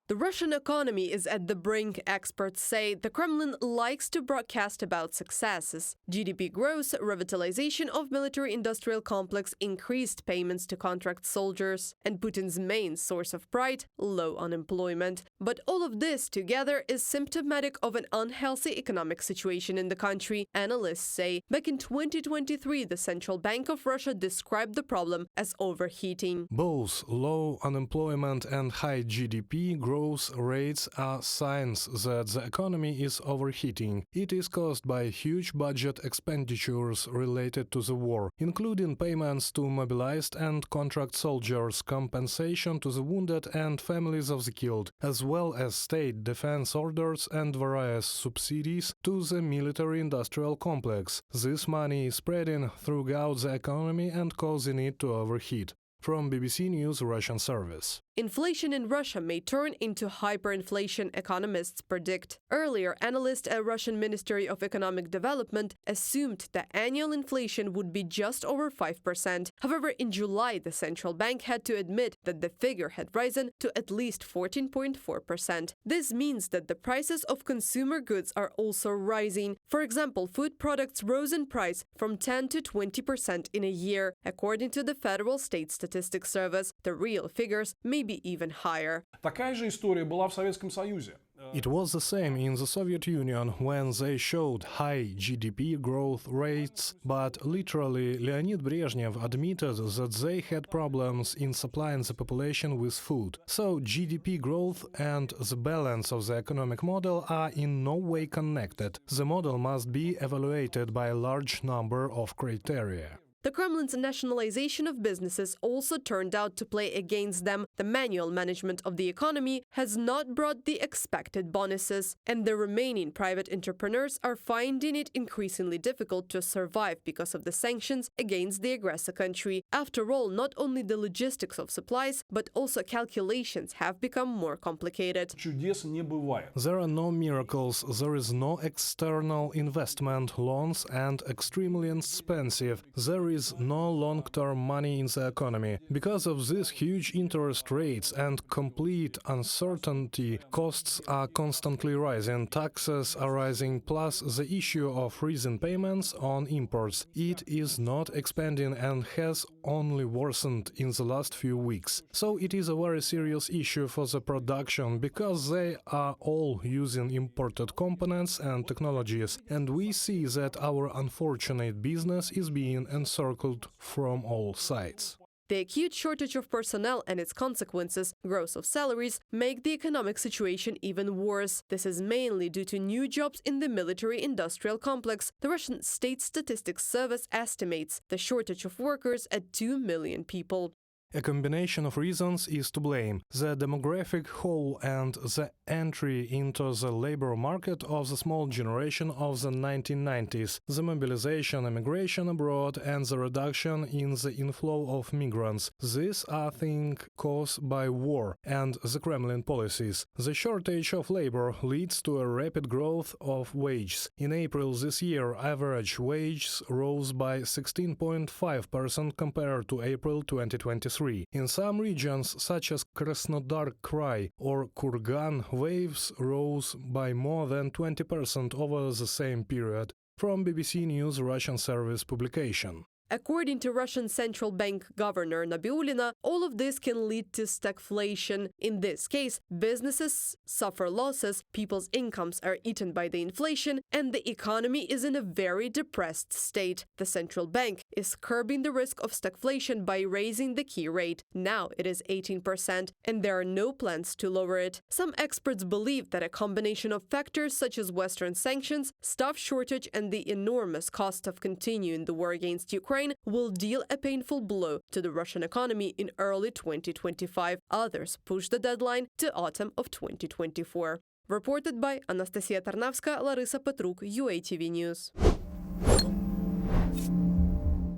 The Russian economy is at the brink, experts say. The Kremlin likes to broadcast about successes. GDP growth, revitalization of military-industrial complex, increased payments to contract soldiers, and Putin's main source of pride, low unemployment. But all of this together is symptomatic of an unhealthy economic situation in the country, analysts say. Back in 2023, the Central Bank of Russia described the problem as overheating. Both low unemployment and high GDP growth rates are signs that the economy is overheating. It is caused by huge budget expenditures related to the war, including payments to mobilized and contract soldiers, compensation to the wounded and families of the killed, as well as state defense orders and various subsidies to the military-industrial complex. This money is spreading throughout the economy and causing it to overheat. From BBC News Russian Service. Inflation in Russia may turn into hyperinflation, economists predict. Earlier, analysts at Russian Ministry of Economic Development assumed that annual inflation would be just over 5%. However, in July, the central bank had to admit that the figure had risen to at least 14.4%. This means that the prices of consumer goods are also rising. For example, food products rose in price from 10 to 20% in a year. According to the Federal State Statistics Service, the real figures may be even higher. Такая же история была в Советском Союзе. It was the same in the Soviet Union when they showed high GDP growth rates, but literally Leonid Brezhnev admitted that they had problems in supplying the population with food. So GDP growth and the balance of the economic model are in no way connected. The model must be evaluated by a large number of criteria. The Kremlin's nationalization of businesses also turned out to play against them. The manual management of the economy has not brought the expected bonuses, and the remaining private entrepreneurs are finding it increasingly difficult to survive because of the sanctions against the aggressor country. After all, not only the logistics of supplies, but also calculations have become more complicated. Чудес не бывает. There are no miracles, there is no external investment, loans and extremely expensive. There is no long-term money in the economy. Because of these huge interest rates and complete uncertainty, costs are constantly rising, taxes are rising, plus the issue of freezing payments on imports. It is not expanding and has only worsened in the last few weeks. So it is a very serious issue for the production because they are all using imported components and technologies, and we see that our unfortunate business is being encircled from all sides. The acute shortage of personnel and its consequences, growth of salaries, make the economic situation even worse. This is mainly due to new jobs in the military-industrial complex. The Russian State Statistics Service estimates the shortage of workers at 2 million people. A combination of reasons is to blame: the demographic hole and the entry into the labor market of the small generation of the 1990s, the mobilization, emigration abroad, and the reduction in the inflow of migrants. These are things caused by war and the Kremlin policies. The shortage of labor leads to a rapid growth of wages. In April this year, average wages rose by 16.5% compared to April 2023. In some regions, such as Krasnodar Krai or Kurgan, wages rose by more than 20% over the same period. From BBC News Russian Service publication. According to Russian Central Bank Governor Nabiullina, all of this can lead to stagflation. In this case, businesses suffer losses, people's incomes are eaten by the inflation, and the economy is in a very depressed state. The central bank is curbing the risk of stagflation by raising the key rate. Now it is 18%, and there are no plans to lower it. Some experts believe that a combination of factors such as Western sanctions, staff shortage, and the enormous cost of continuing the war against Ukraine will deal a painful blow to the Russian economy in early 2025. Others push the deadline to autumn of 2024. Reported by Anastasia Tarnavska, Larisa Petruk, UATV News.